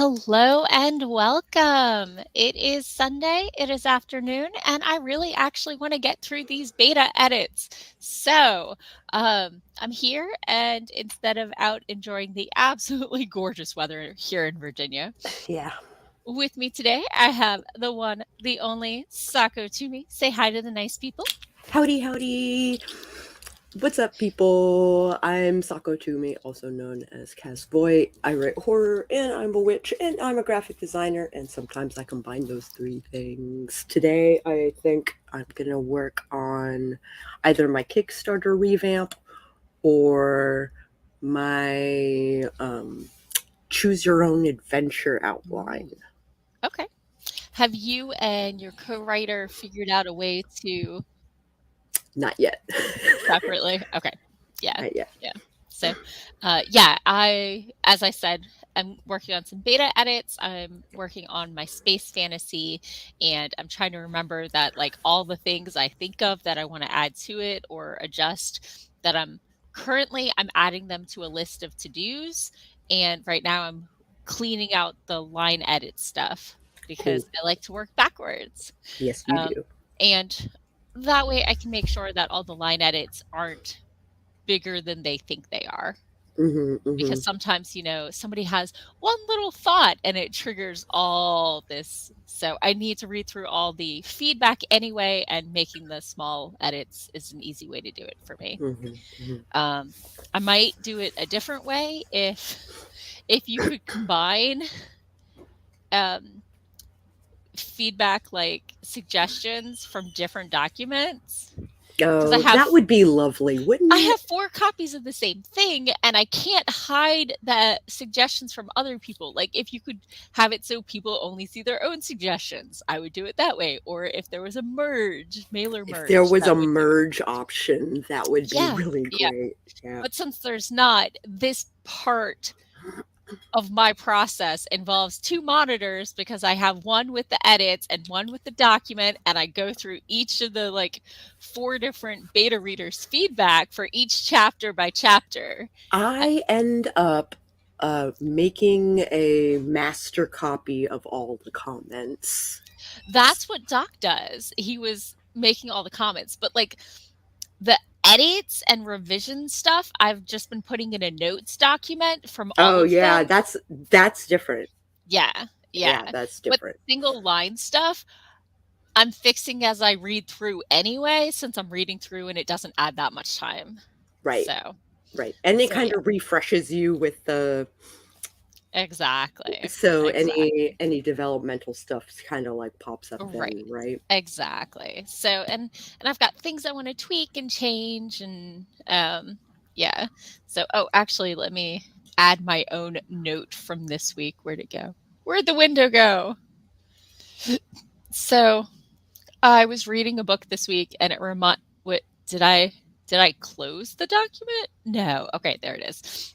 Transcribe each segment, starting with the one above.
Hello and welcome. It is Sunday, it is afternoon, and I really actually want to get through these beta edits. I'm here, and instead of out enjoying the absolutely gorgeous weather here in Virginia, Yeah. with me today, I have the one, the only Sako Tumi. Say hi to the nice people. Howdy, howdy. What's up, people? I'm Sako Tumi, also known as Voit. I write horror, and I'm a witch, and I'm a graphic designer, and sometimes I combine those three things. Today, I think I'm going to work on either my Kickstarter revamp or my choose your own adventure outline. Okay. Have you and your co-writer figured out a way to Not yet. separately? Okay. Yeah. Not yet. Yeah. So, as I said, I'm working on some beta edits. I'm working on my space fantasy, and I'm trying to remember that, like, all the things I think of that I want to add to it or adjust, that I'm adding them to a list of to-dos. And right now I'm cleaning out the line edit stuff Cool. because I like to work backwards. Yes, you Um, do. and that way I can make sure that all the line edits aren't bigger than they think they are. Because Mm-hmm. sometimes, somebody has one little thought and it triggers all this. So I need to read through all the feedback anyway, and making the small edits is an easy way to do it for me. Mm-hmm. I might do it a different way if you could combine um, feedback, like suggestions from different documents. Because Oh, that would be lovely, wouldn't I it? have 4 copies of the same thing, and I can't hide the suggestions from other people. Like, if you could have it so people only see their own suggestions, I would do it that way. Or if there was a mailer If there merge, was that a would do it. merge option, that would be Yeah, really yeah. great. Yeah. But since there's not, this part of my process involves 2 monitors, because I have one with the edits and one with the document, and I go through each of the, like, 4 different beta readers' feedback for each chapter by chapter. I end up making a master copy of all the comments. That's what Doc does. He was making all the comments, but, like, the edits and revision stuff, I've just been putting in a notes document from all Oh of yeah, them. that's different. Yeah, yeah. Yeah, that's But different. single line stuff, I'm fixing as I read through anyway, since I'm reading through and it doesn't add that much time. Right, So right. And it so kind yeah. of refreshes you with the Exactly. so Exactly. any developmental stuff kind of like pops up Right. then, right? Exactly. So, and I've got things I wanna tweak and change, and, yeah. So, oh, actually, let me add my own note from this week. Where'd it go? Where'd the window go? So, I was reading a book this week, and what did I close the document? No. Okay, there it is.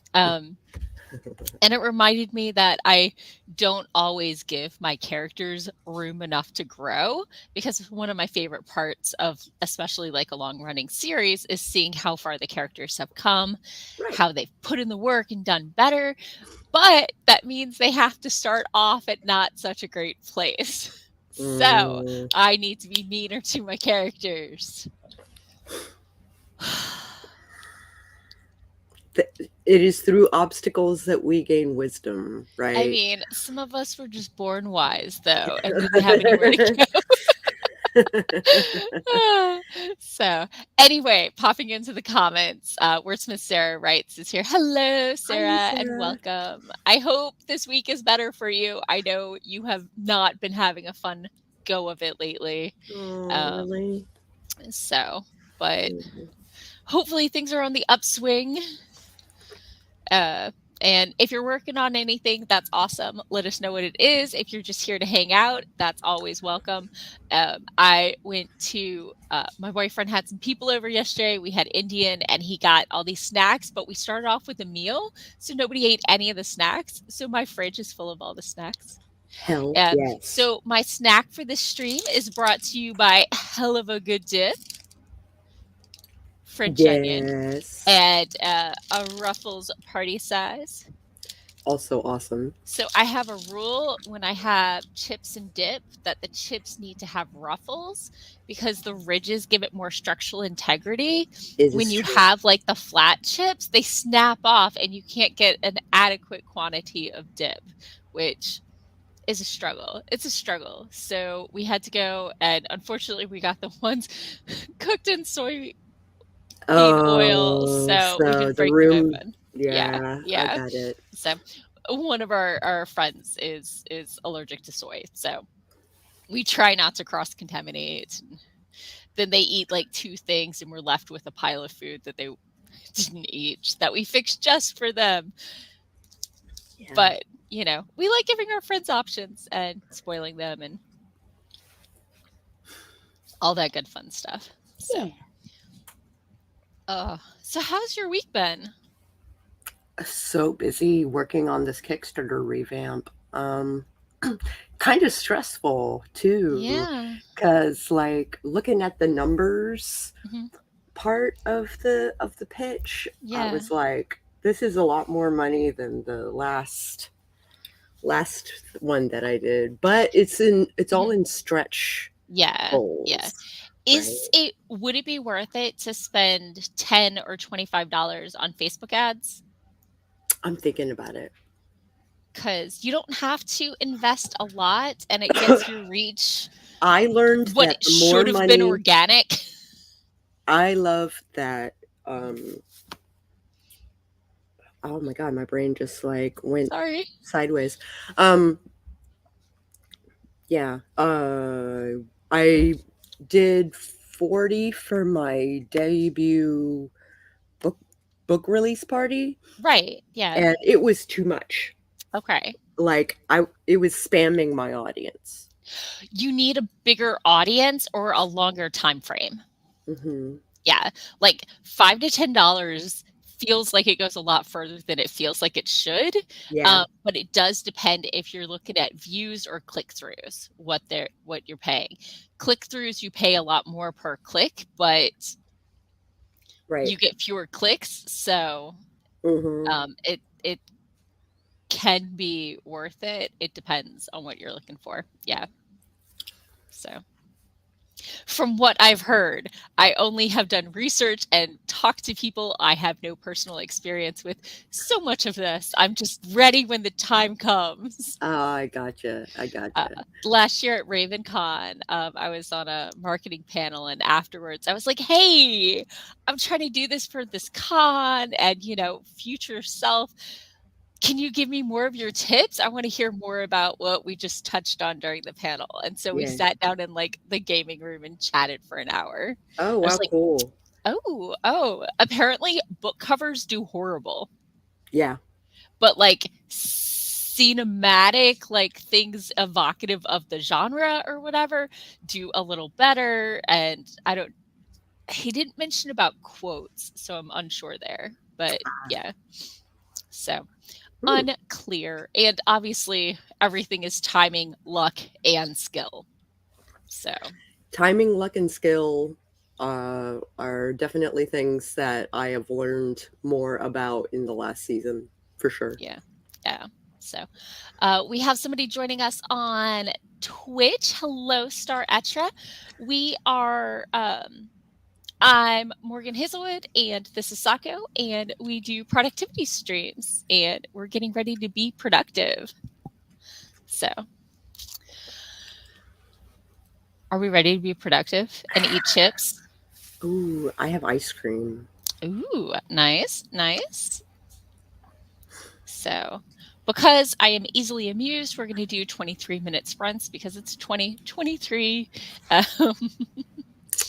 And it reminded me that I don't always give my characters room enough to grow, because one of my favorite parts of especially, like, a long running series is seeing how far the characters have come, Right. how they've put in the work and done better. But that means they have to start off at not such a great place. So Mm. I need to be meaner to my characters. It is through obstacles that we gain wisdom, I right? mean, some of us were just born wise, though, and didn't have anywhere to go. So, anyway, popping into the comments, Wordsmith Sarah writes is here. Hello, Hi, Sarah, and Sarah. welcome. I hope this week is better for you. I know you have not been having a fun go of it lately. Oh, Um, really? so, but Mhm. hopefully things are on the upswing. Uh, and if you're working on anything, that's awesome. Let us know what it is. If you're just here to hang out, that's always welcome. I went to, my boyfriend had some people over yesterday. We had Indian, and he got all these snacks, but we started off with a meal. So nobody ate any of the snacks. So my fridge is full of all the snacks. Hell yes. So my snack for this stream is brought to you by Hell of a Good Dip, French onion, Yes. and a Ruffles party size. Also awesome. So I have a rule when I have chips and dip that the chips need to have ruffles because the ridges give it more structural integrity. It When is you true. have like the flat chips, they snap off and you can't get an adequate quantity of dip, which is a struggle. It's a struggle. So we had to go, and unfortunately we got the ones cooked in soybean oil, Oh, so we so didn't the break them room, open. Yeah, yeah, I yeah. got it. So one of our friends is allergic to soy, so we try not to cross contaminate. Then they eat like two things, and we're left with a pile of food that they didn't eat that we fixed just for them. Yeah. But we like giving our friends options and spoiling them and all that good fun stuff. Yeah. So how's your week been? So busy working on this Kickstarter revamp. Kind of stressful too, Yeah. because like looking at the numbers Mhm. part of the pitch, I Yeah. was like, this is a lot more money than the last one that I did, but it's all Mhm. in stretch Yeah. Yeah. goals, right? Would it be worth it to spend 10 or $25 on Facebook ads? I'm thinking about it. Because you don't have to invest a lot and it gets your reach I learned what that it the more should have been money, organic. I love that. Oh my god, my brain just like went Sorry. sideways. Um, yeah. I did 40 for my debut book book release party, Right. Yeah. and it was too much. Okay. Like it was spamming my audience. You need a bigger audience or a longer time frame. Hmm. Yeah. Like $5 to $10 feels like it goes a lot further than it feels like it should. Yeah. But it does depend if you're looking at views or click-throughs, what you're paying. Click-throughs, you pay a lot more per click, but Right. you get fewer clicks, so Hmm. it can be worth it. It depends on what you're looking for. Yeah. So from what I've heard, I only have done research and talked to people. I have no personal experience with so much of this. I'm just ready when the time comes. Oh, I gotcha. I Uh, gotcha. Last year at RavenCon, I was on a marketing panel, and afterwards, I was like, "Hey, I'm trying to do this for this con, and future self. Can you give me more of your tips? I want to hear more about what we just touched on during the panel." And so we Yeah. sat down in like the gaming room and chatted for an hour. Oh, I wow, was like, cool. oh, apparently book covers do horrible, Yeah. but like cinematic, like things evocative of the genre or whatever, do a little better. And he didn't mention about quotes, so I'm unsure there. But yeah, so Hmm. unclear. And obviously, everything is timing, luck, and skill. So, Timing, luck, and skill are definitely things that I have learned more about in the last season, for sure. yeah. Yeah. So, we have somebody joining us on Twitch. Hello, Star Etra. We are, I'm Morgan Hazelwood, and this is Sako, and we do productivity streams, and we're getting ready to be productive. So, are we ready to be productive and eat chips? Ooh, I have ice cream. Ooh, nice, nice. So, because I am easily amused, we're going to do 23-minute sprints because it's 2023.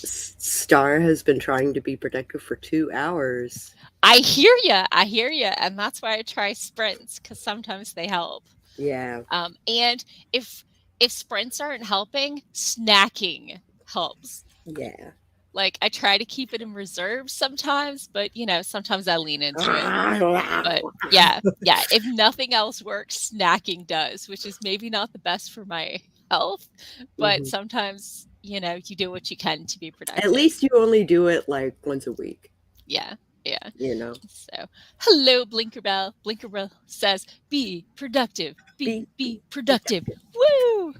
Star has been trying to be productive for 2 hours. I hear you. I hear you. And that's why I try sprints because sometimes they help. Yeah. And if sprints aren't helping, snacking helps. Yeah. Like I try to keep it in reserve sometimes, but sometimes I lean into it. But yeah, yeah. If nothing else works, snacking does, which is maybe not the best for my health, but Hmm. sometimes you do what you can to be At productive. least you only do it like once a week. Yeah, Yeah. You know, So, hello, Blinkerbell. Blinkerbell says, be productive. Be be productive. productive. Woo!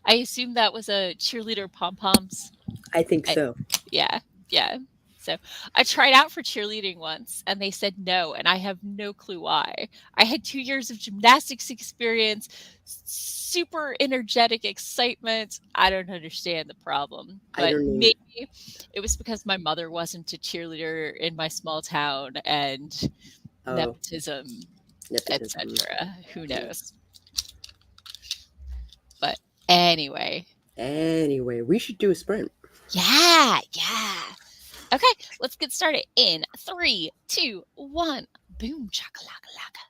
I assume that was a cheerleader pom poms. I think so. Yeah, yeah. So I tried out for cheerleading once and they said no, and I have no clue why. I had 2 years of gymnastics experience, super energetic excitement. I don't understand the problem, I but don't need. maybe it was because my mother wasn't a cheerleader in my small town and Oh, nepotism, nepotism. etc. Who Yeah. knows? But anyway, Anyway, we should do a sprint. yeah, yeah. Okay, let's get started in 3, 2, 1. Boom, chakalaka laka.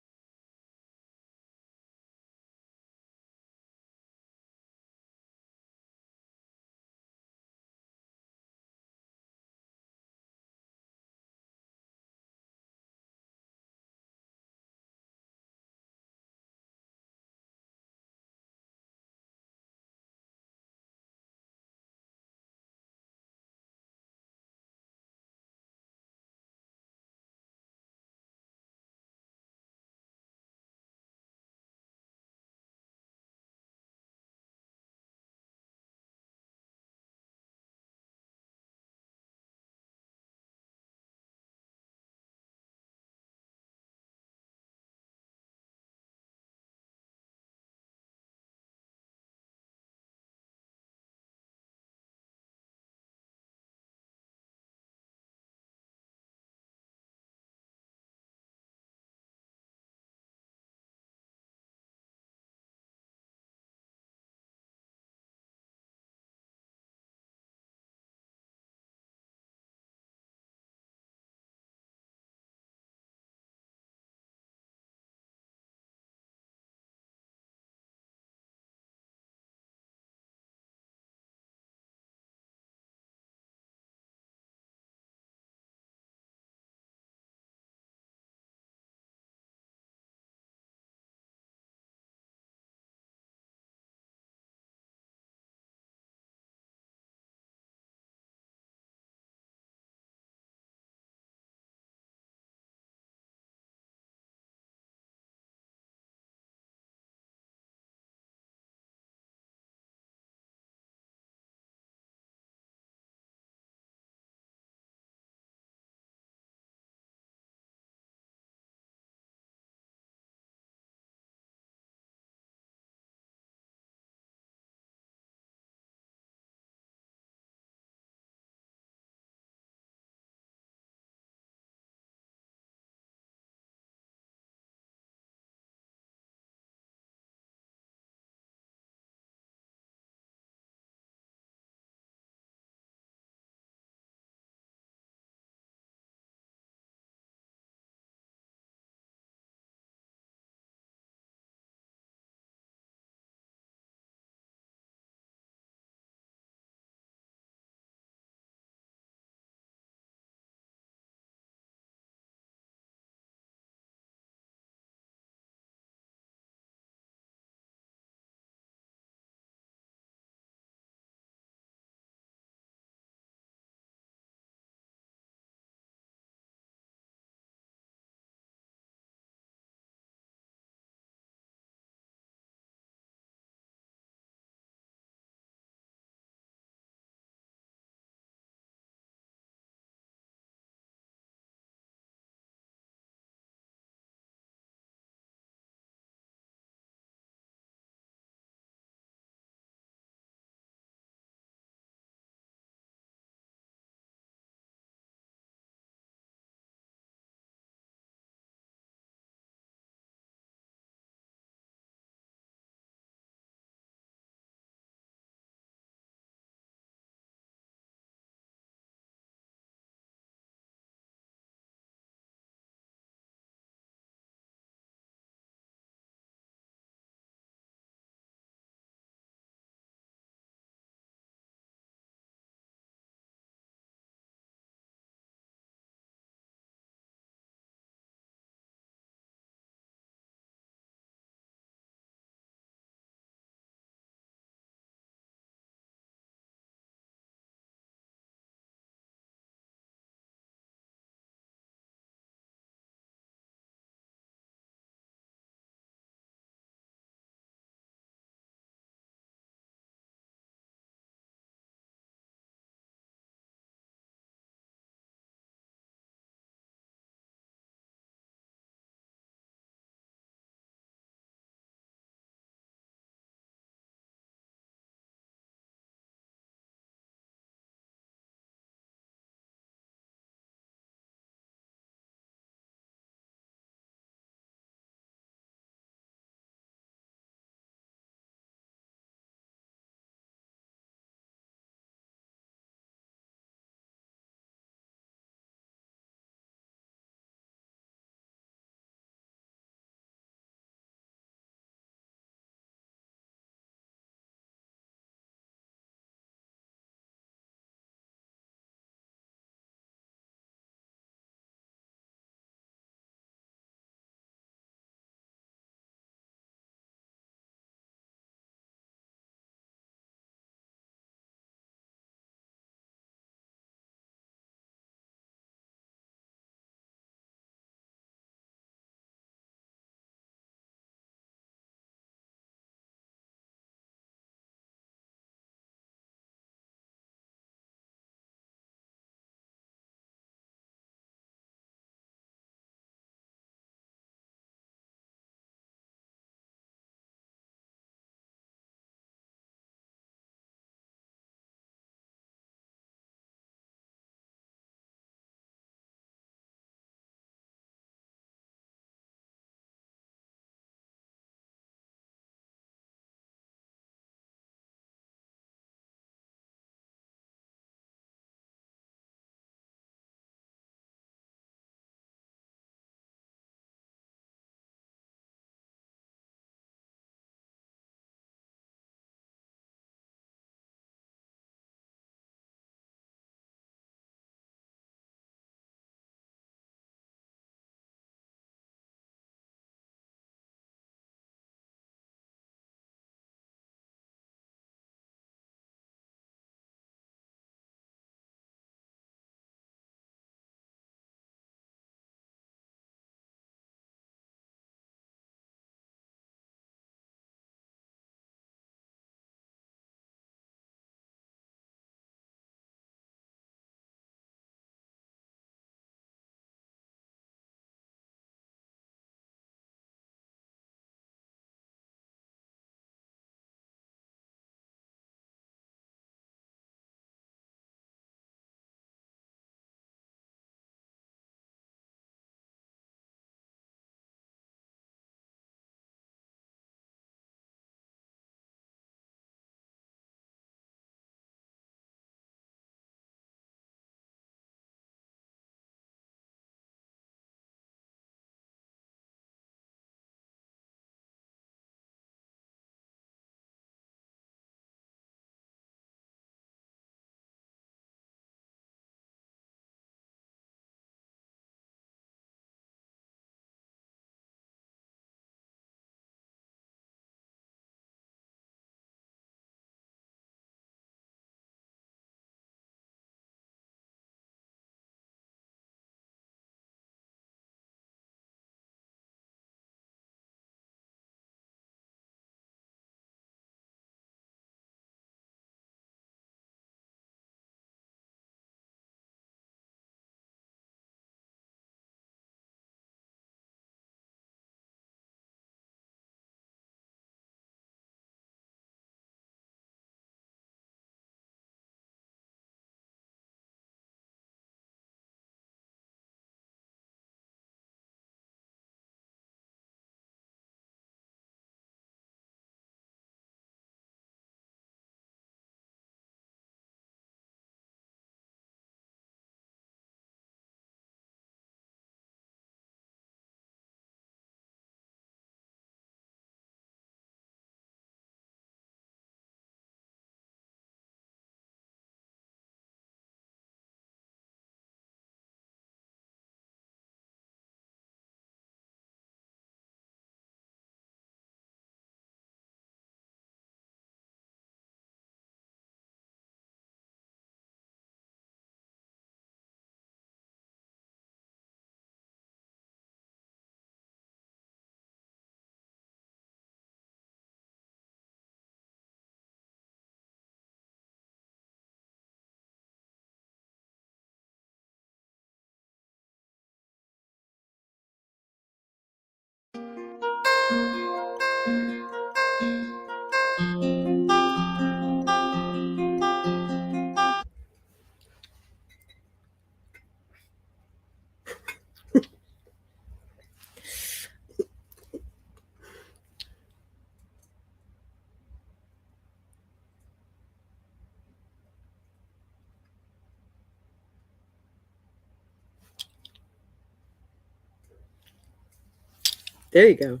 There you go.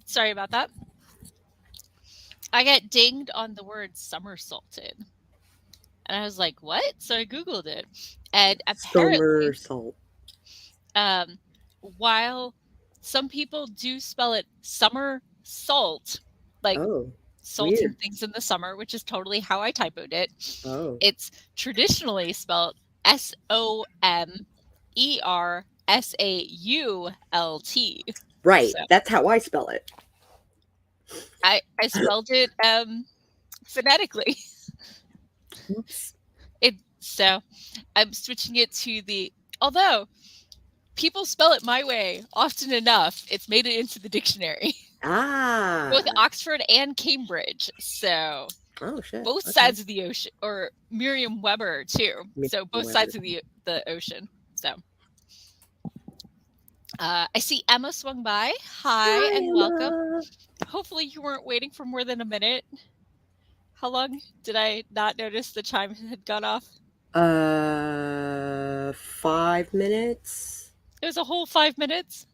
Sorry about that. I got dinged on the word somersaulted. And I was like, what? So I Googled it. And apparently, Somersault. um, while some people do spell it summer salt, like Oh, salting weird. things in the summer, which is totally how I typoed it, Oh, it's traditionally spelled Somersault. right. So That's how I spell it. I spelled it phonetically. Oops. So I'm switching it to the, although people spell it my way often enough, it's made it into the dictionary, both Ah. Oxford and Cambridge. So Oh shit. both Okay. sides of the ocean, or Merriam-Webber too. So both Weber. sides of the ocean. So I see Emma swung by. Hi Hi, and welcome. Emma. Hopefully you weren't waiting for more than a minute. How long did I not notice the chime had gone off? 5 minutes, It was a whole 5 minutes.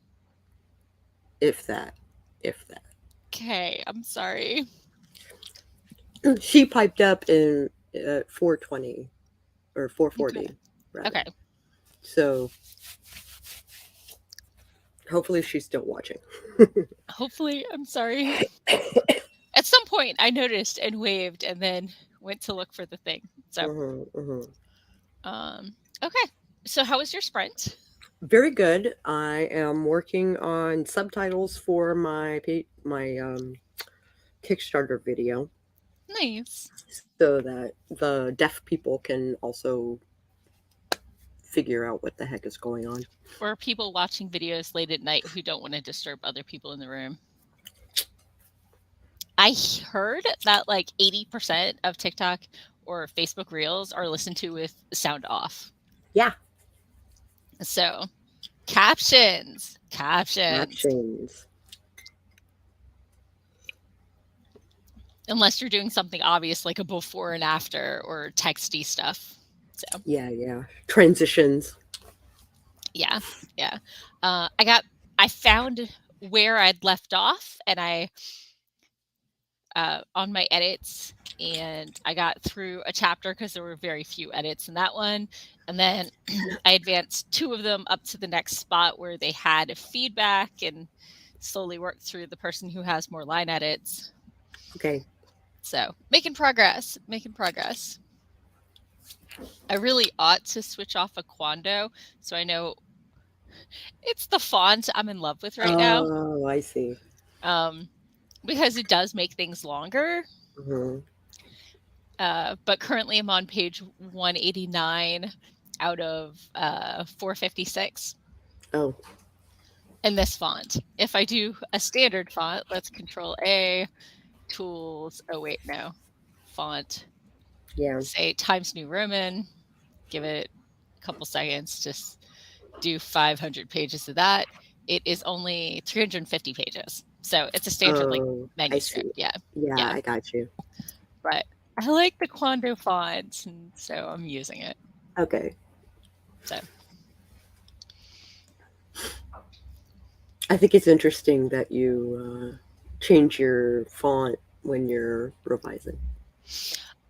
if that, if that. Okay, I'm sorry. She piped up in 4:20 or Okay. 4:40 rather. Okay. So hopefully she's still watching. Hopefully, I'm sorry. At some point, I noticed and waved, and then went to look for the thing. So, okay. So, how was your sprint? Very good. I am working on subtitles for my Kickstarter video, Nice. so that the deaf people can also figure out what the heck is going on. Or people watching videos late at night who don't want to disturb other people in the room. I heard that like 80% of TikTok or Facebook Reels are listened to with sound off. Yeah. So, captions. Captions. Unless you're doing something obvious like a before and after or texty stuff. So, Yeah. Transitions. yeah. I found where I'd left off, and I on my edits, and I got through a chapter because there were very few edits in that one, and then I advanced 2 of them up to the next spot where they had feedback, and slowly worked through the person who has more line edits. Okay. So making progress. I really ought to switch off a Quando, so I know it's the font I'm in love with right now. Oh, I see. Because it does make things longer. Mm-hmm. But currently I'm on page 189 out of 456. Oh. In this font. If I do a standard font, let's Control A, Tools. Oh wait, no, font. Yeah. Say Times New Roman. Give it a couple seconds. Just do 500 pages of that. It is only 350 pages, so it's a standard like manuscript. I see. Yeah, I got you. But I like the Quando font, and so I'm using it. Okay. So I think it's interesting that you change your font when you're revising.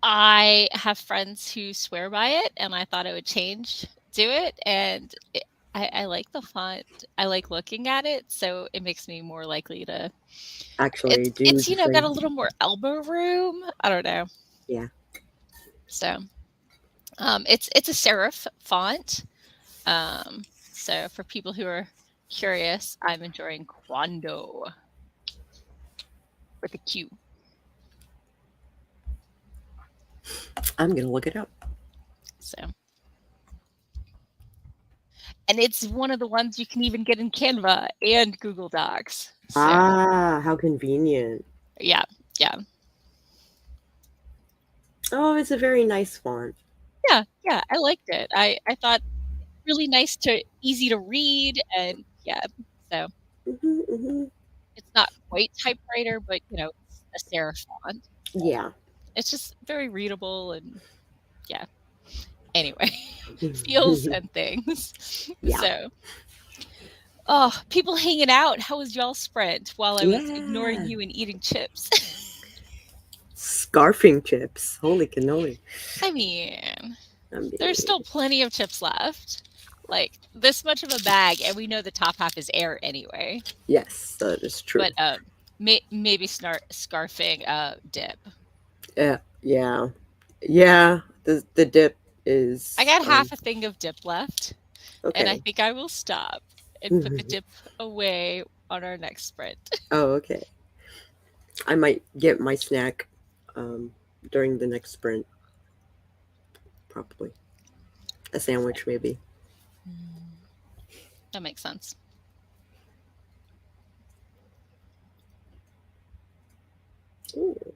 I have friends who swear by it, and I thought I would do it, and I like the font. I like looking at it, so it makes me more likely to Actually, do it's the got a thing. little more elbow room. I don't know. Yeah. So it's a serif font. So for people who are curious, I'm enjoying Quando with a Q. I'm gonna look it up. So, and it's one of the ones you can even get in Canva and Google Docs. So, how convenient. yeah. Oh, it's a very nice font. Yeah, I liked it. I thought really nice easy to read, and yeah, so Mm-hmm. it's not quite typewriter, but it's a serif font. Yeah. It's just very readable, and yeah. Anyway, feels and things. Yeah. So, Oh, people hanging out. How was y'all sprint while I was ignoring Yeah. you and eating chips? Scarfing chips. Holy cannoli. I mean, I mean, there's still plenty of chips left. Like this much of a bag, and we know the top half is air anyway. yes, that is true. But maybe scarfing dip. Yeah. Yeah. The dip I is got half a thing of dip left, and I okay. think I will stop and put the dip away on our next sprint. Oh, okay. I might get my snack um, during the next sprint, probably. A sandwich, maybe. That makes sense. Ooh.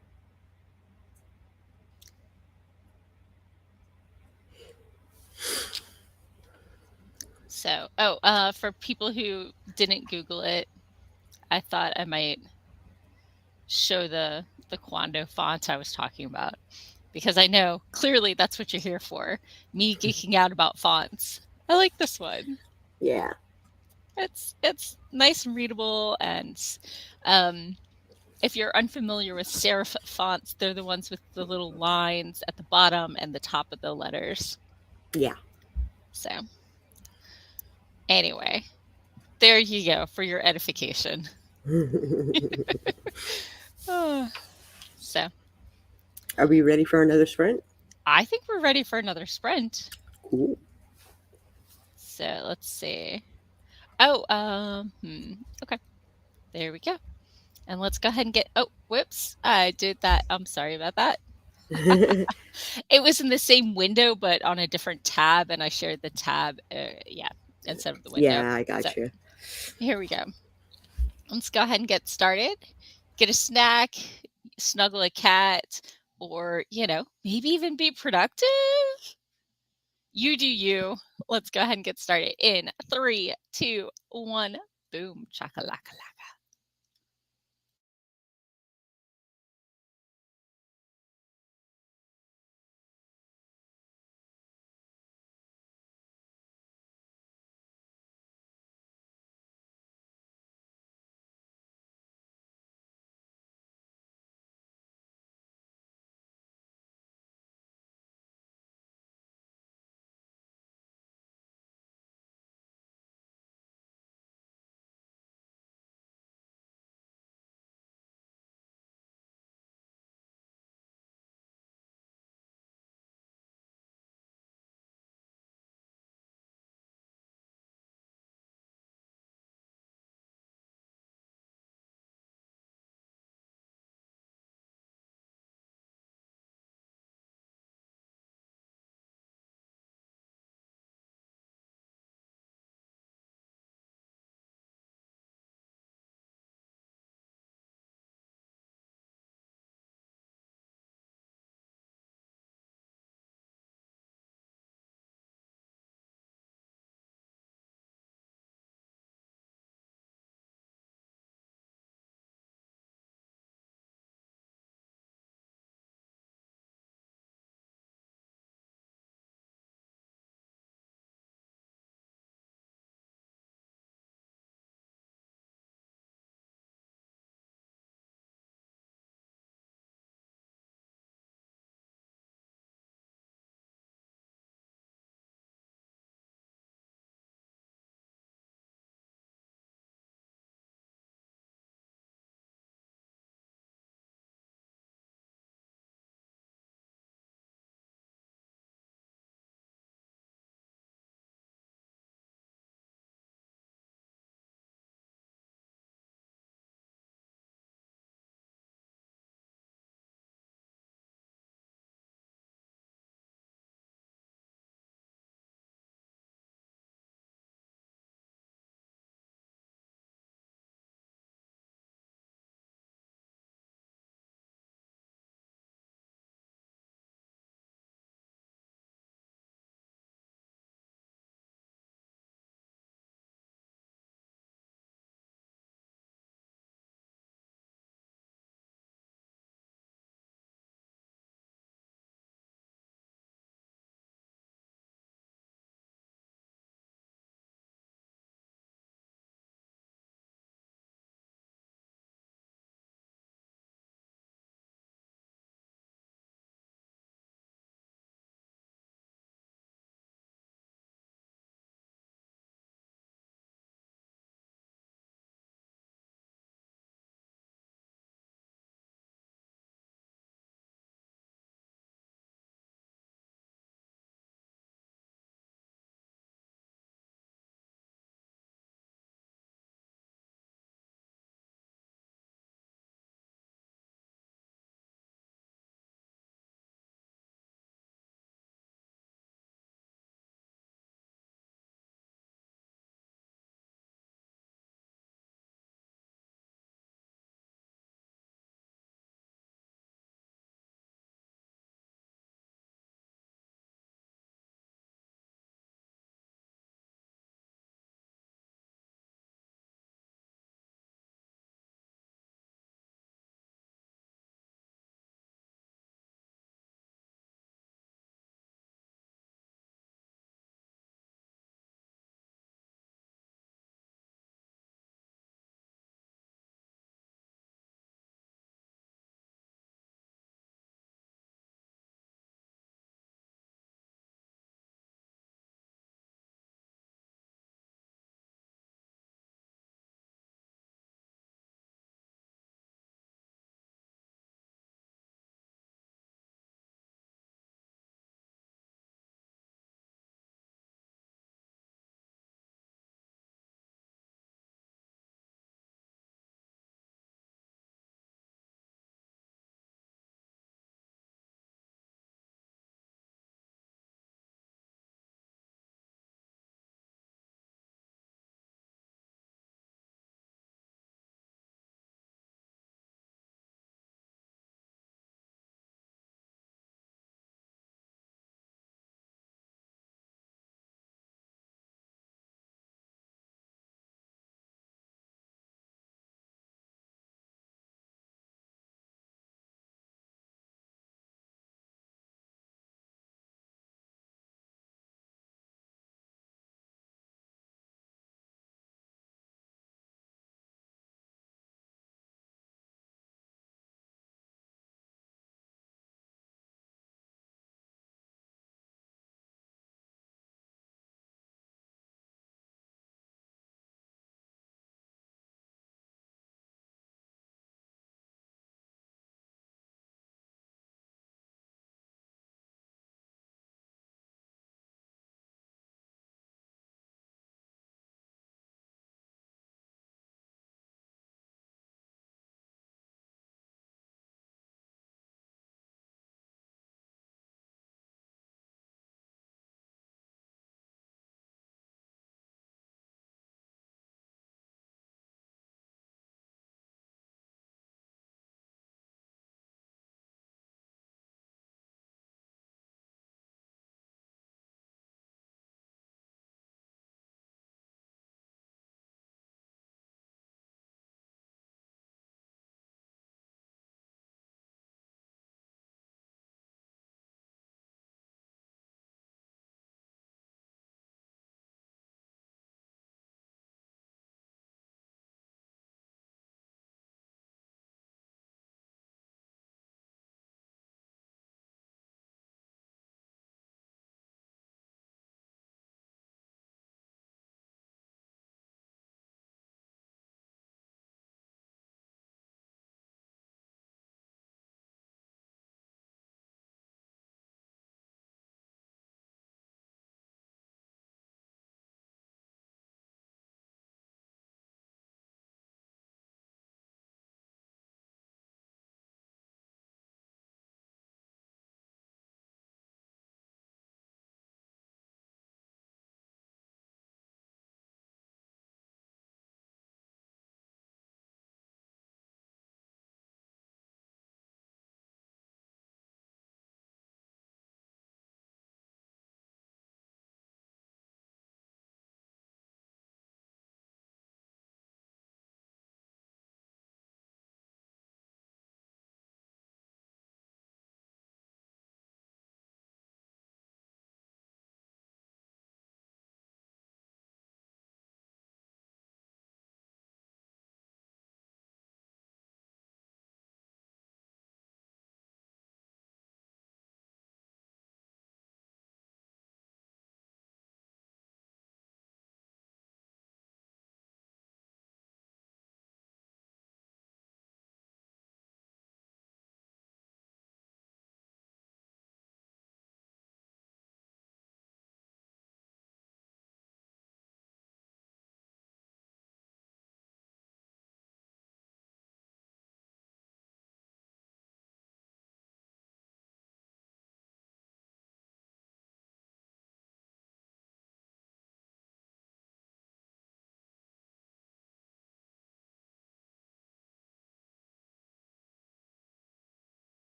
So, for people who didn't Google it, I thought I might show the Quando font I was talking about because I know clearly that's what you're here for. Me geeking out about fonts. I like this one. Yeah. It's nice and readable, and um, if you're unfamiliar with serif fonts, they're the ones with the little lines at the bottom and the top of the letters. Yeah. So, anyway, there you go for your edification. So, Are we ready for another sprint? I think we're ready for another sprint. Cool. So, let's see. Oh, okay. There we go. And let's go ahead and get, oh, whoops. I did that. I'm sorry about that. It was in the same window, but on a different tab, and I shared the tab, instead of the window. yeah, I So got you. here we go. Let's go ahead and get started. Get a snack, snuggle a cat, or, maybe even be productive. You do you. Let's go ahead and get started in 3, 2, 1. Boom. Chakalaka.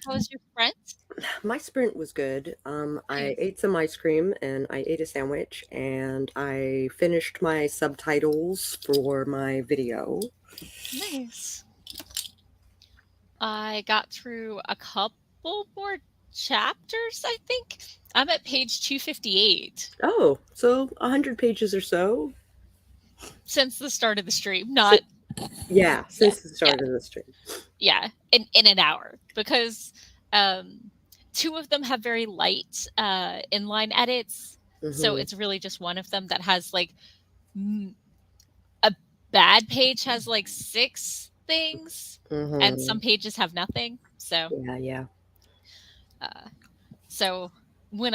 How was your sprint? My sprint was good. I Nice. ate some ice cream and I ate a sandwich and I finished my subtitles for my video. Nice. I got through a couple more chapters, I think. I'm at page 258 Oh, so 100 pages or so. since the start of the stream. Si- Not, yeah, yeah, since the yeah, start of the stream. yeah, in an hour because um, two of them have very light inline edits. So Mm-hmm. it's really just one of them that has like a bad page has like 6 things and Mm-hmm. some pages have nothing. Yeah, yeah. Uh, So when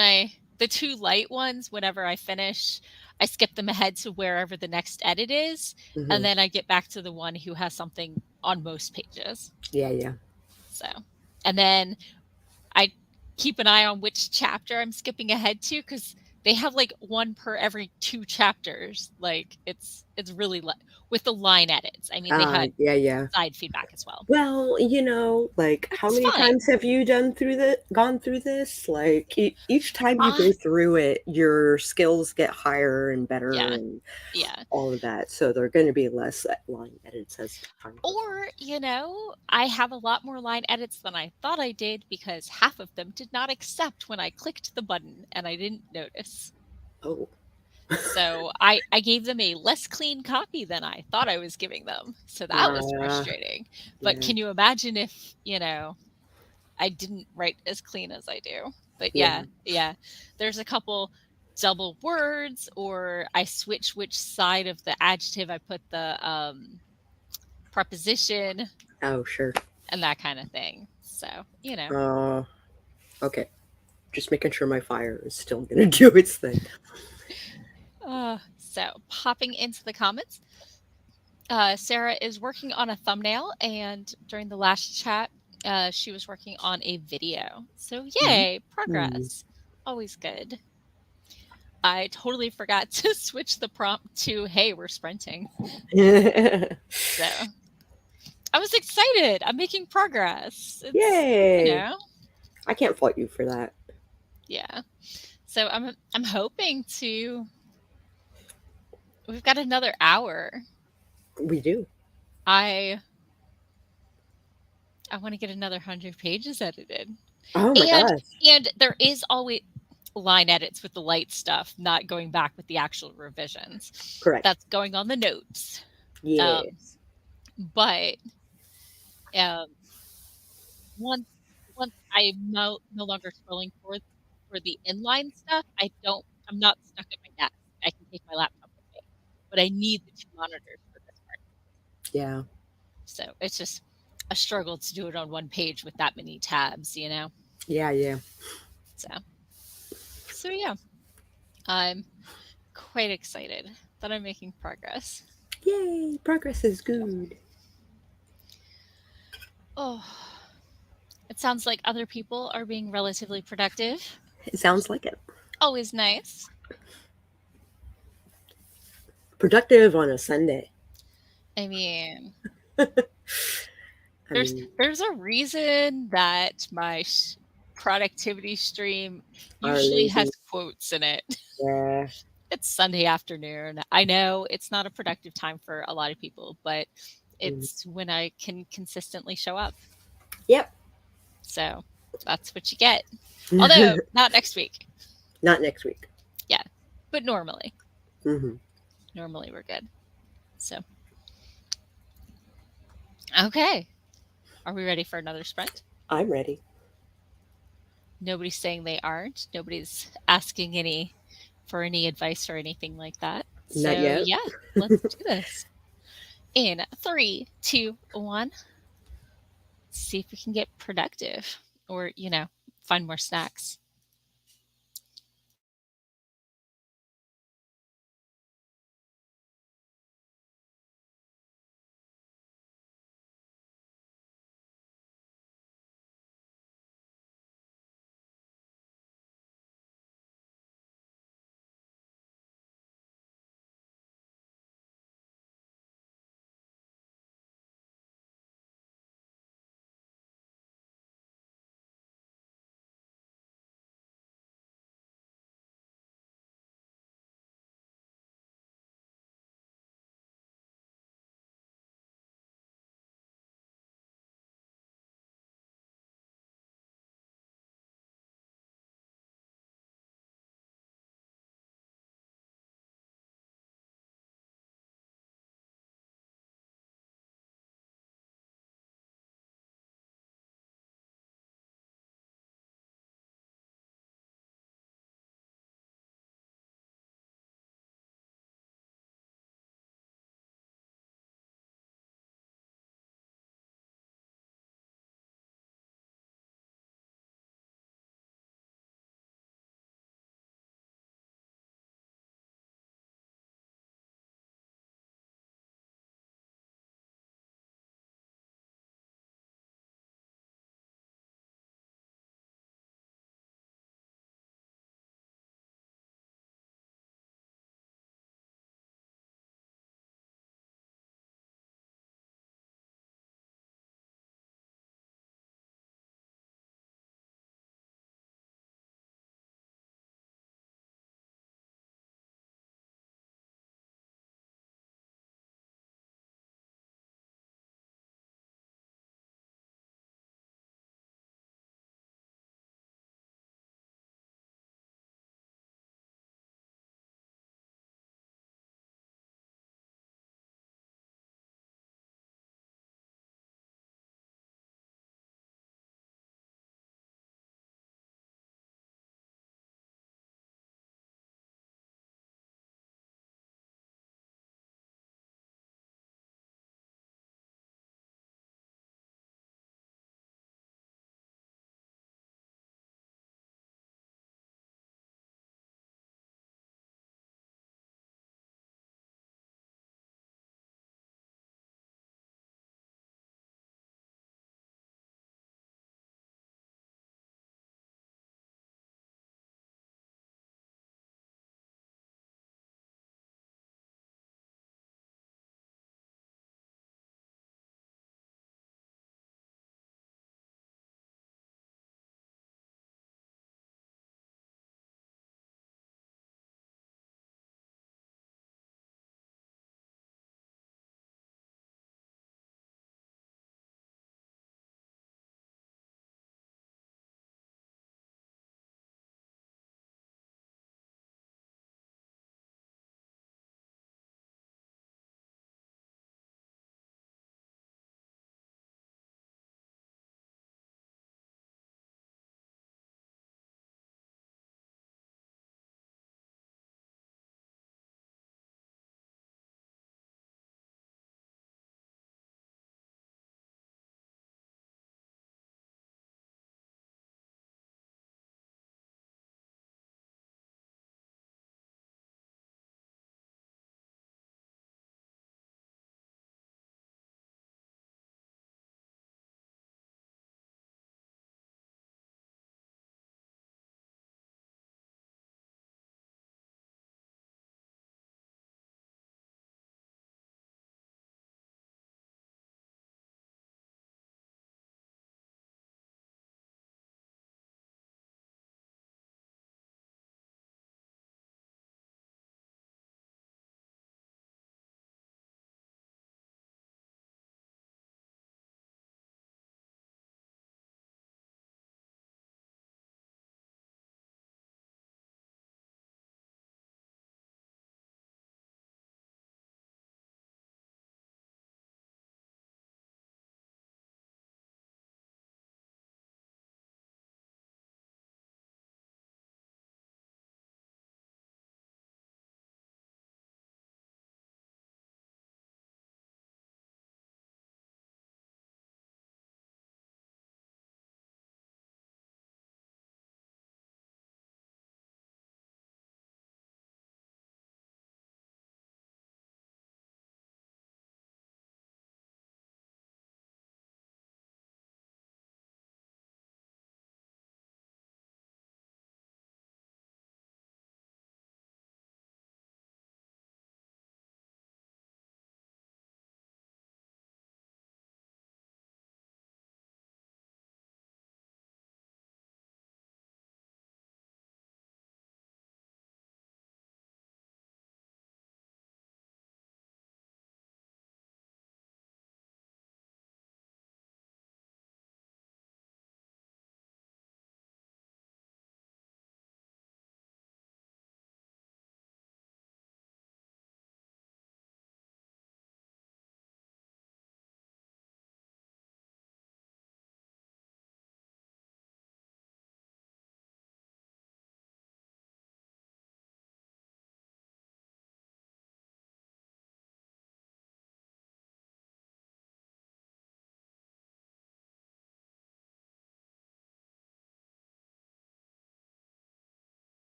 the 2 light ones, whenever I finish, I skip them ahead to wherever the next edit is, and Mm-hmm. then I get back to the one who has something on most pages. Yeah, yeah. So, and then I keep an eye on which chapter I'm skipping ahead to because they have like one per every 2 chapters. Like it's really with the line edits. I mean, they had Yeah, yeah. side feedback as well, Well, like which how is many fine. times have you gone through this? Like each time you Uh, go through it, your skills get higher and better yeah, and yeah. all of that. So there are going to be less line edits as time goes on. Or, I have a lot more line edits than I thought I did because half of them did not accept when I clicked the button and I didn't notice. Oh, So I gave them a less clean copy than I thought I was giving them. So that was uh, frustrating. But yeah, can you imagine if, I didn't write as clean as I do? But yeah. yeah. There's a couple double words or I switch which side of the adjective I put the preposition Oh, sure. and that kind of thing. So, Uh, okay. Just making sure my fire is still going to do its thing. So popping into the comments, Sarah is working on a thumbnail, and during the last chat, she was working on a video. So yay, Mm. progress. Always good. I totally forgot to switch the prompt to, hey, we're sprinting. So I was excited. I'm making progress. It's, Yay! I can't fault you for that. yeah. So I'm hoping to. We've got another hour. We do. I want to get another 100 pages edited. Oh my And gosh. and there is always line edits with the light stuff, not going back with the actual revisions. Correct. That's going on the notes. Um, Yes. but um, once I'm no longer scrolling for the inline stuff, I'm not stuck at my desk. I can take my laptop with me, but I need the 2 monitors for this part. Yeah. So it's just a struggle to do it on one page with that many tabs, Yeah, yeah. So yeah, I'm quite excited that I'm making progress. Yay! Progress is So, good. oh, it sounds like other people are being relatively productive. It sounds like it. Always nice. Productive on a Sunday. I mean, I there's mean, there's a reason that my productivity stream Our usually has Lady. quotes in it. Yeah. It's Sunday afternoon. I know it's not a productive time for a lot of people, but Mm. it's when I can consistently show up. Yep. So that's what you get. Although not next week. Not next week. Yeah, but normally. Hmm. Normally we're good. So, okay. Are we ready for another sprint? I'm ready. Nobody's saying they aren't. Nobody's asking for any advice or anything like that. Not So, yet. yeah, let's do this. In 3, 2, 1. See if we can get productive or, find more snacks.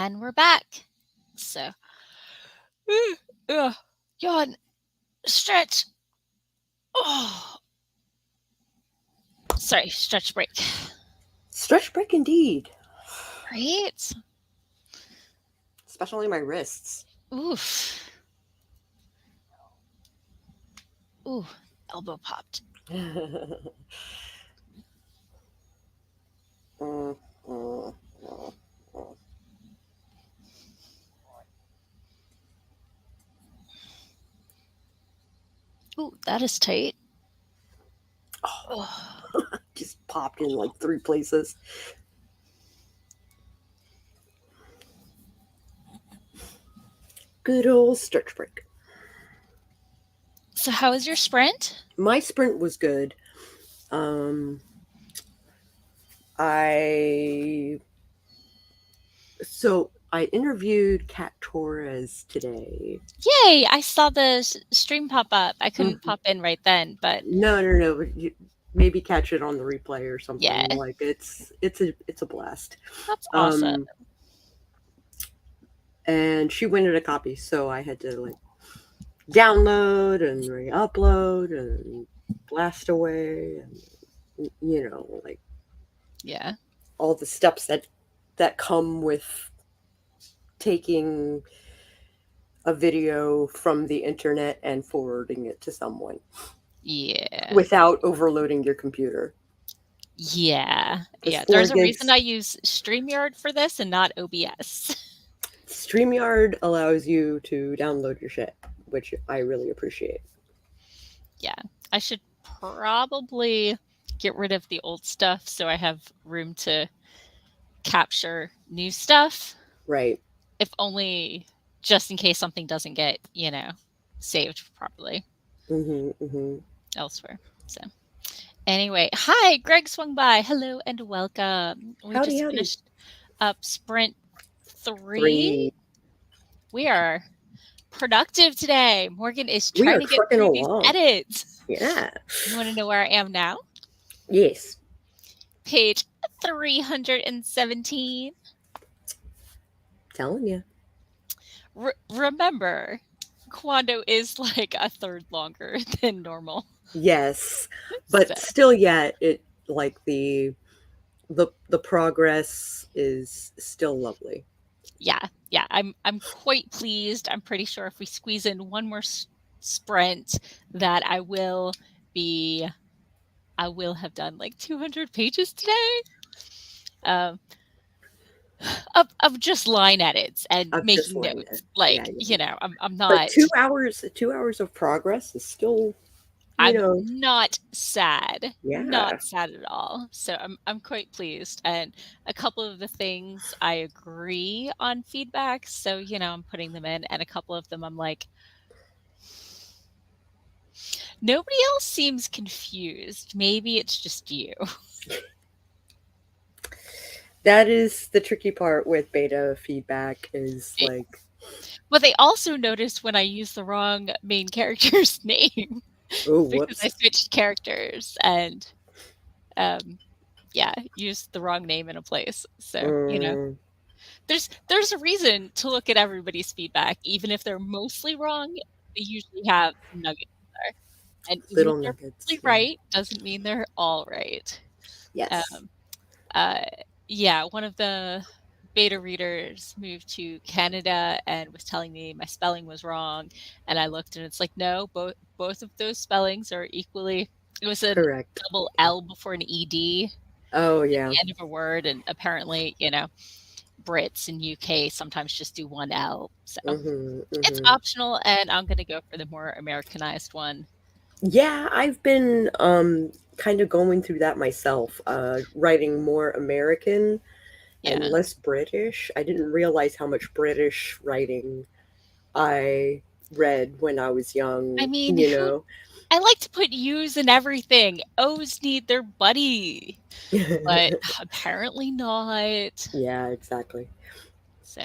And we're back. So, yawn, stretch. Oh, sorry, stretch break. Stretch break indeed. Right? Especially my wrists. Oof. Ooh, elbow popped. Ooh, that is tight. Oh. Just popped in like 3 places. Good old stretch break. So, how was your sprint? My sprint was good. I I interviewed Kat Torres today. Yay! I saw the stream pop up. I couldn't pop in right then, but No. But maybe catch it on the replay or yeah, something. Like it's a blast. that's awesome. And she wanted a copy, so I had to like download and re-upload and blast away, and like Yeah. all the steps that come with taking a video from the internet and forwarding it to someone. Yeah. Without overloading your computer. Yeah. Yeah. 4 There's a gigs. reason I use StreamYard for this and not OBS. StreamYard allows you to download your shit, which I really appreciate. Yeah. I should probably get rid of the old stuff so I have room to capture new stuff. Right. If only just in case something doesn't get, saved properly elsewhere. So anyway, hi, Greg swung by. Hello and welcome. We Howdy. finished up sprint 3. We are productive today. Morgan is trying to get through these edits. Yeah. You want to know where I am now? Yes. Page 317. Telling you. Remember, Quando is like a third longer than normal. Yes, but still, yeah, it like the progress is still lovely. Yeah, I'm quite pleased. I'm pretty sure if we squeeze in one more sprint, that I will have done like 200 pages today. Of just line edits and making notes. Like, I'm not. But 2 hours of progress is still, I'm not sad. Yeah. Not sad at all. So I'm quite pleased. And a couple of the things I agree on feedback. So, I'm putting them in, and a couple of them I'm like, nobody else seems confused. Maybe it's just you. That is the tricky part with beta feedback is like. But they also noticed when I used the wrong main character's name. Oh, because I switched characters and, used the wrong name in a place. So, there's a reason to look at everybody's feedback, even if they're mostly wrong. They usually have nuggets there, and little even if they're nuggets. mostly right doesn't mean they're all right. Yes. One of the beta readers moved to Canada and was telling me my spelling was wrong, and I looked and it's like, no, both of those spellings are equally. It was a correct. Double L before an ED. Oh yeah. At the end of a word, and apparently, Brits in UK sometimes just do one L. So it's optional, and I'm going to go for the more Americanized one. Yeah, I've been kind of going through that myself, writing more American and less British. I didn't realize how much British writing I read when I was young. I mean, I like to put U's in everything. O's need their buddy, but apparently not. Yeah, exactly. So,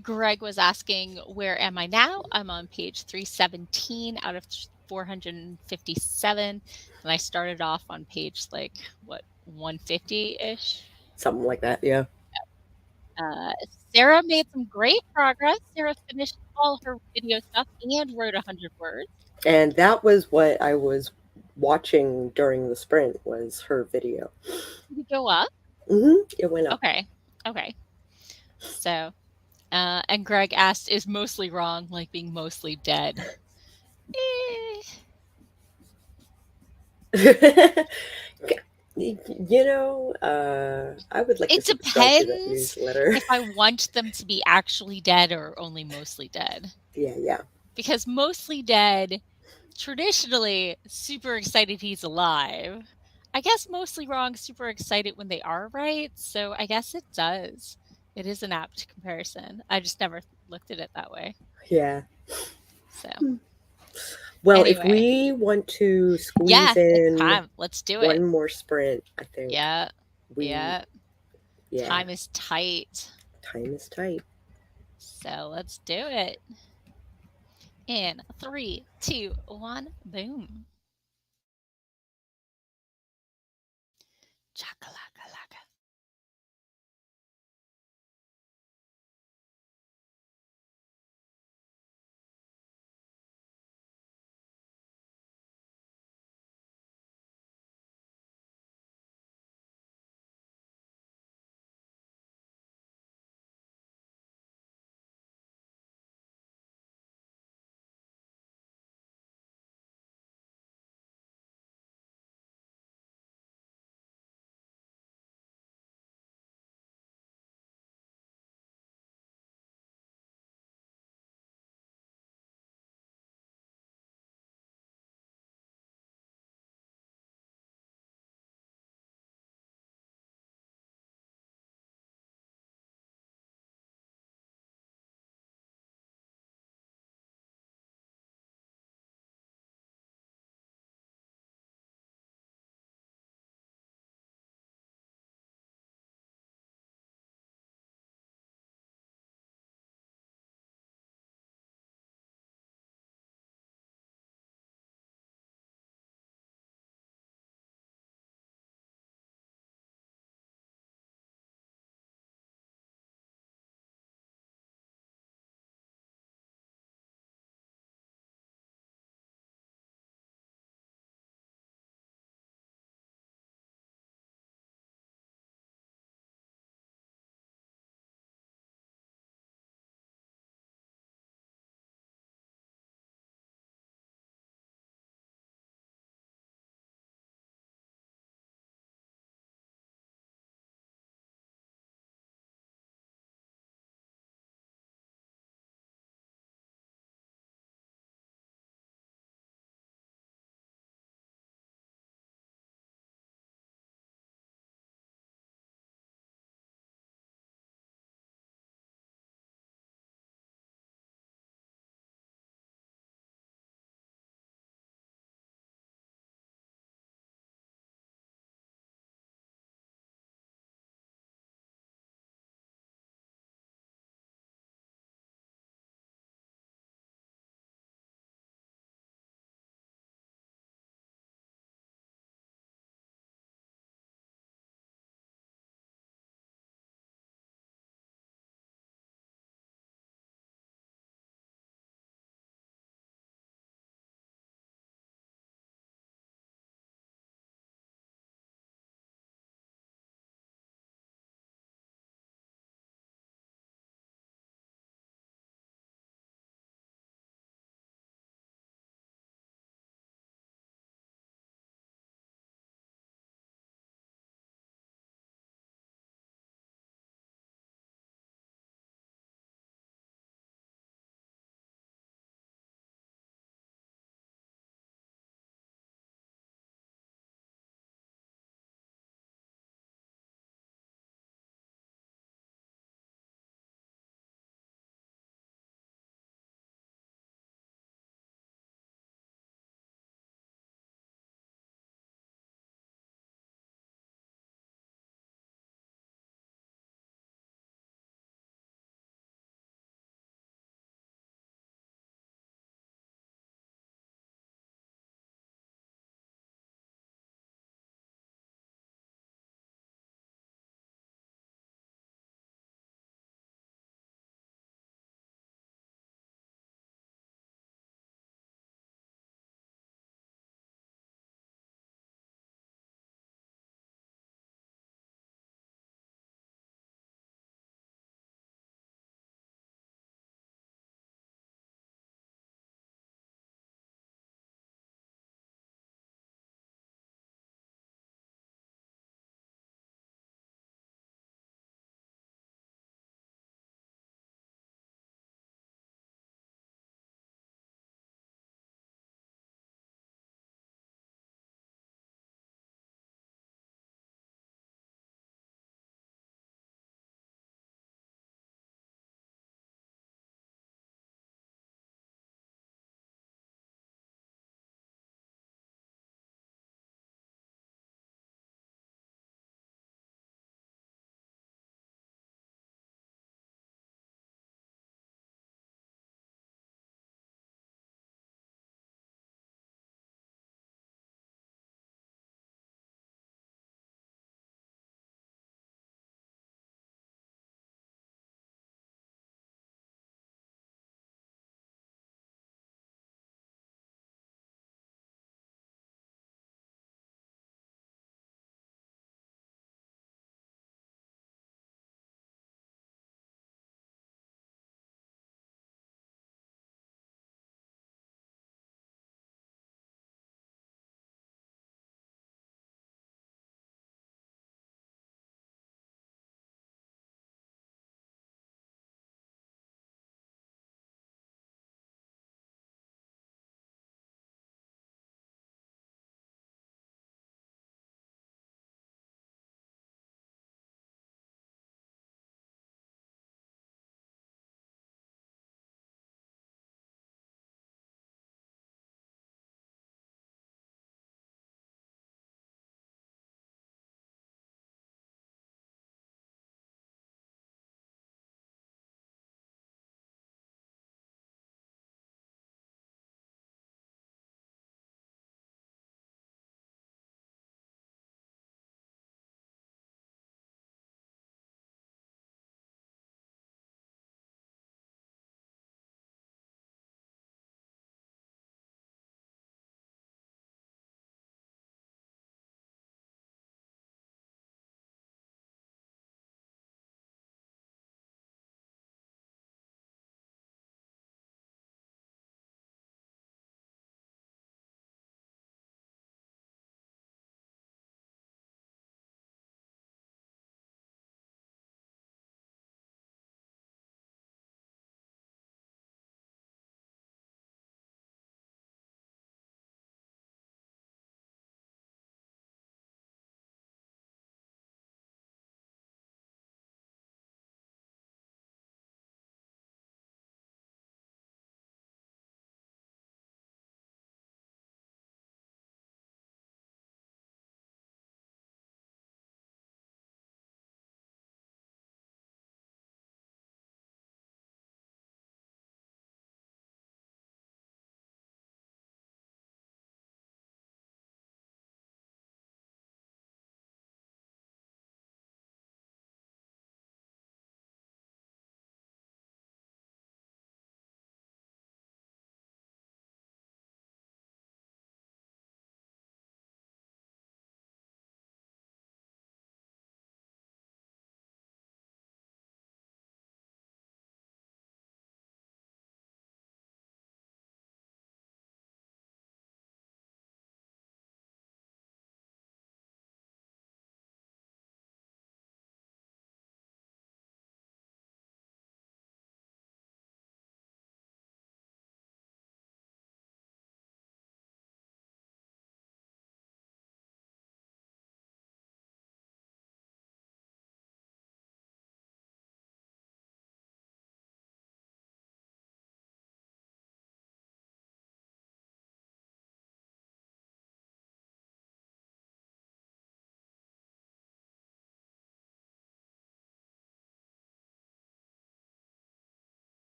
Greg was asking, where am I now? I'm on page 317 out of 457, and I started off on page 150-ish. Something like that, yeah. Uh, Sarah made some great progress. Sarah finished all her video stuff and wrote 100 words. And that was what I was watching during the sprint was her video. Did it go up? It went up. Okay. Okay. So, and Greg asked, is mostly wrong like being mostly dead? Eh, I would like to it subscribe to that depends newsletter. if I want them to be actually dead or only mostly dead. Yeah. Because mostly dead, traditionally, super excited he's alive. I guess mostly wrong, super excited when they are right. So I guess it does. It is an apt comparison. I just never looked at it that way. Yeah. So Well, if anyway, we want to yeah, squeeze it's in time. Let's do it. one more sprint, I think Yeah, we, yeah. yeah, Time is tight. time is tight. So let's do it. In 3, 2, 1, boom. Chakalaka.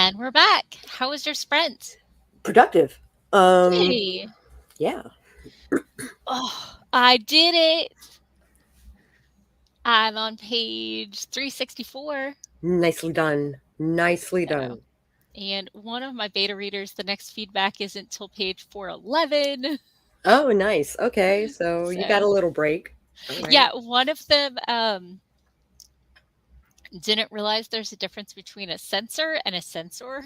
And we're back. How was your sprint? Productive. Um, Yay. yeah. Oh, I did it. I'm on page 364. Nicely done. Nicely So, done. and one of my beta readers, the next feedback isn't till page 411. Oh, nice. Okay, so you got So, a little break. All right. yeah, one of them didn't realize there's a difference between a sensor and a sensor,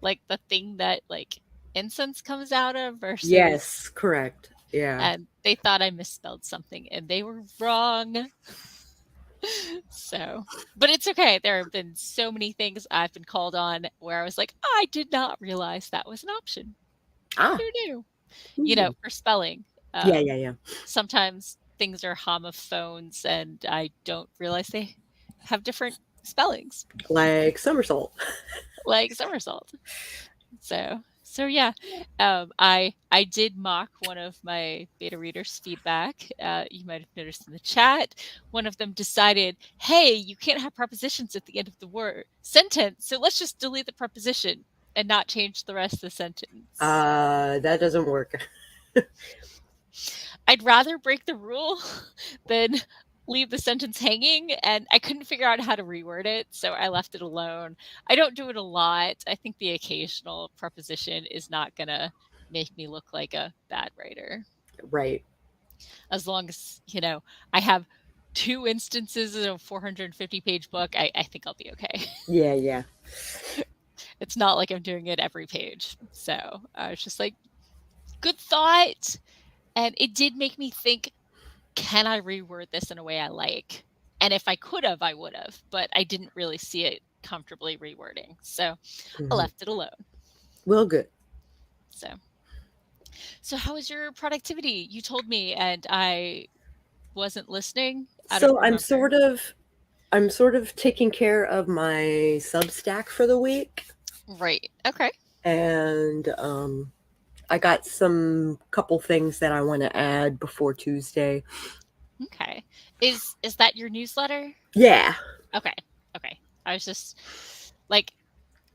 like the thing that like incense comes out of versus, Yes, correct. Yeah. and they thought I misspelled something and they were wrong. So, but it's okay. There have been so many things I've been called on where I was like, I did not realize that was an option. Ah. Who knew? Hmm. For spelling. Yeah, yeah, yeah. Sometimes things are homophones and I don't realize they have different spellings, Like somersault. like somersault. So yeah, I did mock one of my beta readers' feedback. You might have noticed in the chat, one of them decided, "Hey, you can't have prepositions at the end of the word sentence, so let's just delete the preposition and not change the rest of the sentence." That doesn't work. I'd rather break the rule than leave the sentence hanging, and I couldn't figure out how to reword it, so I left it alone. I don't do it a lot. I think the occasional preposition is not gonna make me look like a bad writer. Right. As long as, I have 2 instances in a 450-page book, I think I'll be okay. Yeah, yeah. It's not like I'm doing it every page. So, I was just like, "Good thought," and it did make me think, can I reword this in a way I like? And if I could have, I would have, but I didn't really see it comfortably rewording. So I Hmm. left it alone. Well, good. So so how was your productivity? You told me and I wasn't listening. I don't So remember. I'm sort of taking care of my Substack for the week, Right. Okay. and I got some couple things that I want to add before Tuesday. Okay. Is that your newsletter? Yeah. Okay. Okay. I was just like,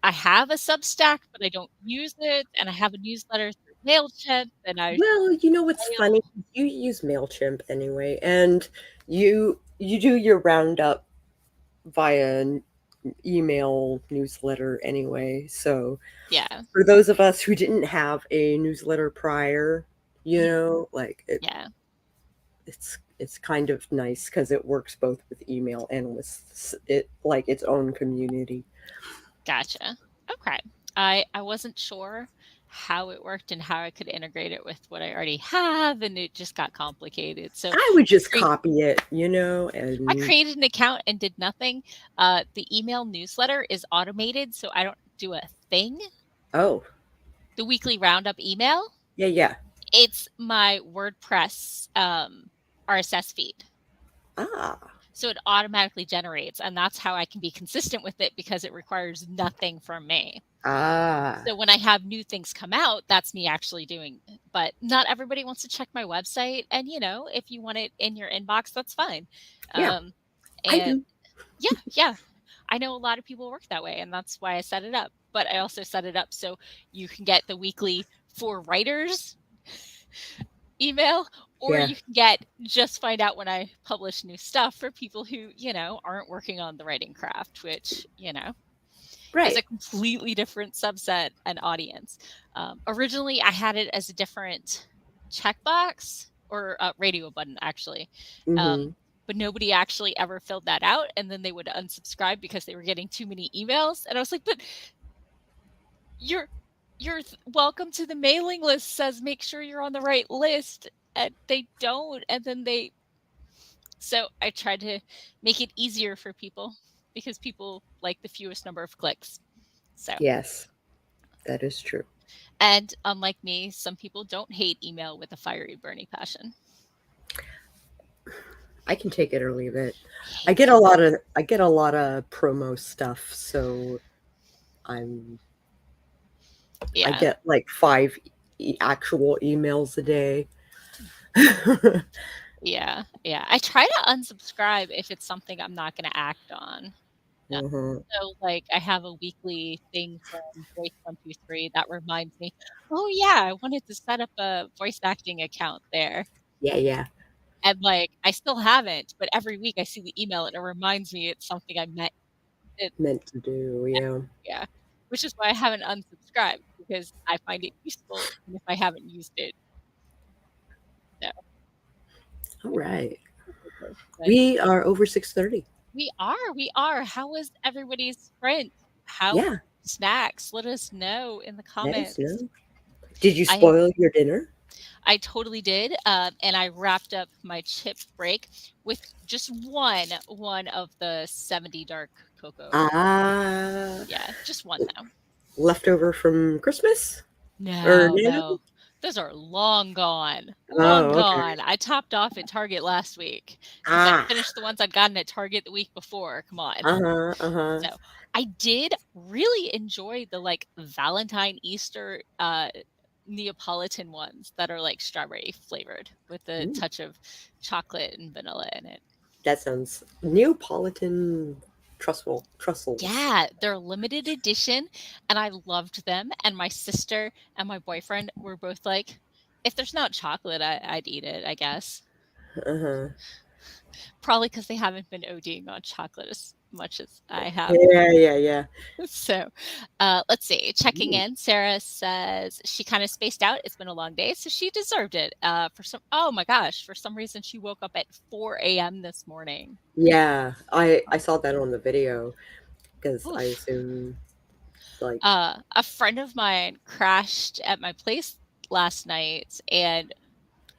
I have a Substack, but I don't use it, and I have a newsletter through Mailchimp, and I Well, you know what's funny? mail. You use Mailchimp anyway, and you do your roundup via email newsletter anyway. So Yeah. for those of us who didn't have a newsletter prior, like Yeah. it's kind of nice because it works both with email and with it like its own community. Gotcha. Okay. I wasn't sure how it worked and how I could integrate it with what I already have, and it just got complicated. So I would I just cre copy it, I and created an account and did nothing. The email newsletter is automated, so I don't do a thing. oh, The weekly roundup email, yeah, yeah. it's my WordPress RSS feed. Ah, So it automatically generates, and that's how I can be consistent with it because it requires nothing from me. ah, So when I have new things come out, that's me actually doing it. But not everybody wants to check my website. And, if you want it in your inbox, that's fine. yeah, Um, I and do. yeah, yeah, I know a lot of people work that way, and that's why I set it up. But I also set it up so you can get the weekly for writers email, or Yeah, you can get just find out when I publish new stuff for people who, aren't working on the writing craft, which, is right. a completely different subset and audience. Originally, I had it as a different checkbox or a radio button, actually. Mm-hmm. Um, but nobody actually ever filled that out. And then they would unsubscribe because they were getting too many emails. And I was like, but you're welcome to the mailing list says make sure you're on the right list. And they don't. And then so I tried to make it easier for people because people like the fewest number of clicks. So Yes, that is true. and unlike me, some people don't hate email with a fiery, burning passion. I can take it or leave it. I hate I get a lot of promo stuff, so I'm I yeah, get like five actual emails a day. yeah. I try to unsubscribe if it's something I'm not going to act on. Yeah. Uh-huh. So, like, I have a weekly thing from Voice123 that reminds me, "Oh, yeah, I wanted to set up a voice acting account there." Yeah, yeah. And, like, I still haven't, but every week I see the email and it reminds me it's something I meant to. Meant to do, yeah. Yeah, which is why I haven't unsubscribed because I find it useful even if I haven't used it. So, All I right. but We are over 6:30. we are. How was everybody's sprint? How Yeah, snacks? Let us know in the let us comments. know. Did you I spoil your dinner? I totally did, and I wrapped up my chip break with just one of the 70 dark cocoa. Ah, Yeah, just one though. leftover from Christmas or No, Nano? no. Those are long gone, long Oh, okay. gone. I topped off at Target last week because I Ah, finished the ones I'd gotten at Target the week before. Come on. uh-huh, uh-huh. So, I did really enjoy the, like, Valentine, Easter, Neapolitan ones that are, like, strawberry flavored with a Ooh, touch of chocolate and vanilla in it. that sounds Neapolitan trussels. Yeah, they're limited edition, and I loved them, and my sister and my boyfriend were both like, "If there's not chocolate, I'd eat it, I guess." Uh-huh. Probably because they haven't been ODing on chocolate as much as I have. Yeah, yeah, yeah. So, let's see, checking Ooh. in, Sarah says she kinda spaced out, it's been a long day, so she deserved it, oh my gosh, for some reason, she woke up at 4 AM this morning. Yeah, I saw that on the video because I Oof. assume like, A friend of mine crashed at my place last night and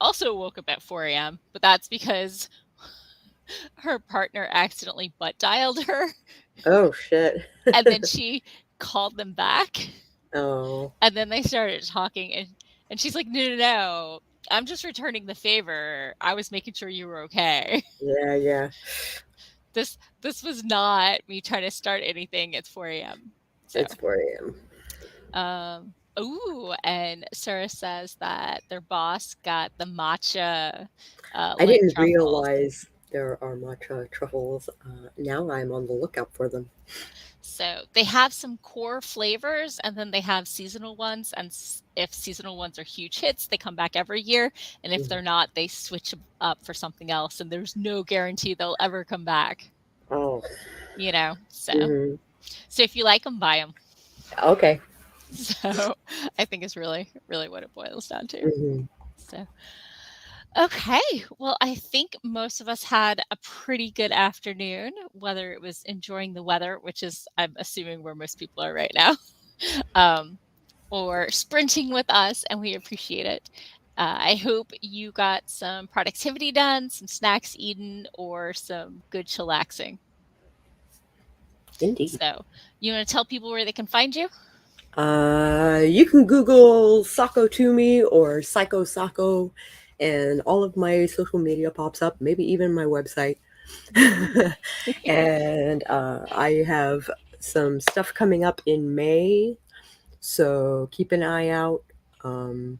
also woke up at 4 AM, but that's because her partner accidentally butt dialed her, oh shit. and then she called them back, Oh, and then they started talking, and she's like, "No, no, no, I'm just returning the favor. I was making sure you were okay. yeah, yeah. This was not me trying to start anything at 4 AM." So, It's 4 a.m. ooh, and Sarah says that their boss got the matcha, I lamb didn't truffles. realize there are matcha truffles. Now I'm on the lookout for them. So they have some core flavors and then they have seasonal ones. And if seasonal ones are huge hits, they come back every year. And if Mhm. they're not, they switch up for something else. And there's no guarantee they'll ever come back, Oh, you know? So, hmm, so if you like them, buy them. okay. So I think is really, really what it boils down to. Hmm. So, okay. Well, I think most of us had a pretty good afternoon, whether it was enjoying the weather, which is, I'm assuming, where most people are right now. Um, or sprinting with us, and we appreciate it. I hope you got some productivity done, some snacks eaten, or some good chillaxing. Indeed. So, you want to tell people where they can find you? You can Google Sako Tumi or Psycho Sako, and all of my social media pops up, maybe even my website. And I have some stuff coming up in May, so keep an eye out. Um,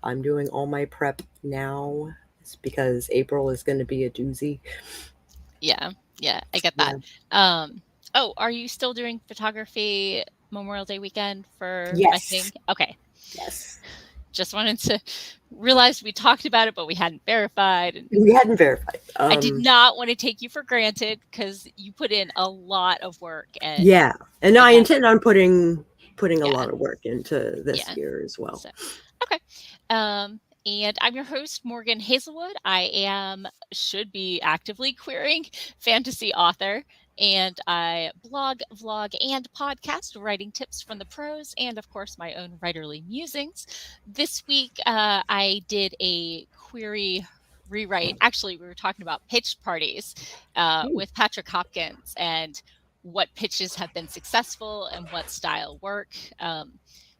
I'm doing all my prep now because April is going to be a doozy. Yeah, yeah, I get that. Yeah. Um, oh, are you still doing photography Memorial Day weekend for my Yes. thing? Okay. Yes. Just wanted to realize we talked about it, but we hadn't verified. And We hadn't verified. I did not want to take you for granted because you put in a lot of work Yeah, and and I that, intend on putting a yeah, lot of work into this yeah. year as well. So, okay. And I'm your host, Morgan Hazelwood. I should be actively querying fantasy author, and I blog, vlog, and podcast writing tips from the pros, and of course, my own writerly musings. This week, I did a query rewrite. Actually, we were talking about pitch parties Ooh, with Patrick Hopkins and what pitches have been successful and what style work.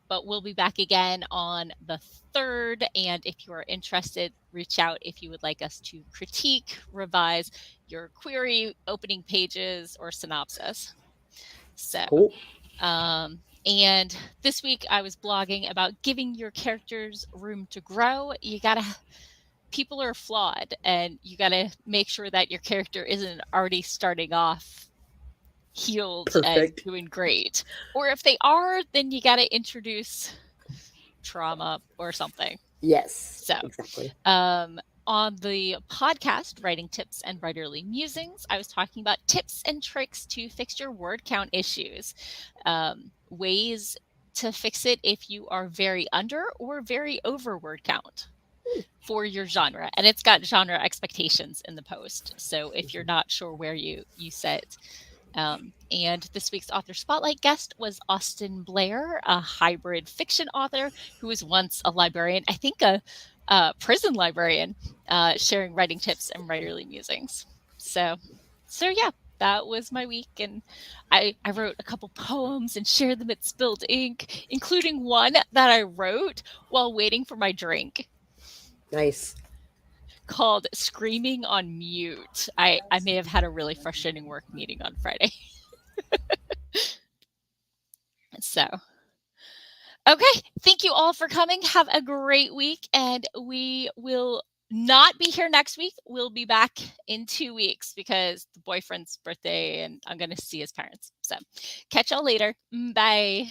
But we'll be back again on the 3rd. And if you are interested, reach out if you would like us to critique, revise your query, opening pages, or synopsis. So, cool. and this week I was blogging about giving your characters room to grow. People are flawed, and you gotta make sure that your character isn't already starting off healed and Perfect. doing great. Or if they are, then you got to introduce trauma or something. Yes, So, exactly. on the podcast, Writing Tips and Writerly Musings, I was talking about tips and tricks to fix your word count issues, ways to fix it if you are very under or very over word count for your genre. And it's got genre expectations in the post. So if you're not sure where you sit. And this week's author spotlight guest was Austin Blair, a hybrid fiction author who was once a librarian, I think a prison librarian, sharing writing tips and writerly musings. So yeah, that was my week. And I wrote a couple poems and shared them at Spilled Ink, including one that I wrote while waiting for my drink Nice. called Screaming on Mute. I may have had a really frustrating work meeting on Friday. So, okay. Thank you all for coming. Have a great week. And we will not be here next week. We'll be back in 2 weeks because the boyfriend's birthday and I'm going to see his parents. So, catch y'all later. Bye.